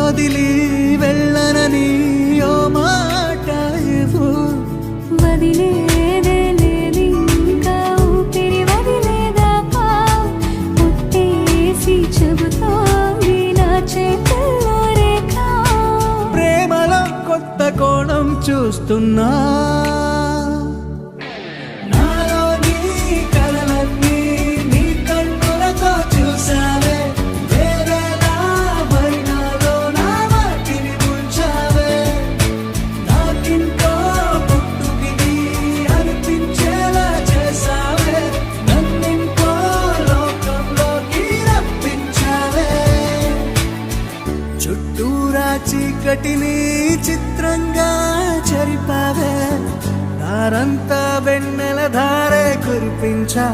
వదిలి వెళ్ళనని ఓ మాట ఇవ్వు. వదిలేదే లేదింకా ఊపిరి వదిలేదాకా పుట్టేసి చెబుతోంది నా చేతుల్లో రేఖ. ప్రేమలో కొత్త కోణం చూస్తున్నా, నాలో నీ కలలన్నీ నీ కన్నులతో చూసావే. వేరేలా మరి నాలో నా వాటిని ముంచావే. నాకింకో పుట్టుకిది అనిపించేలా చేసావే. నన్నింకో లోకంలోకి రప్పించావే. చుట్టూరా చీకటిని చిత్రంగా చెరిపావే. దారంతా వెన్నెల ధారే కురిపించా.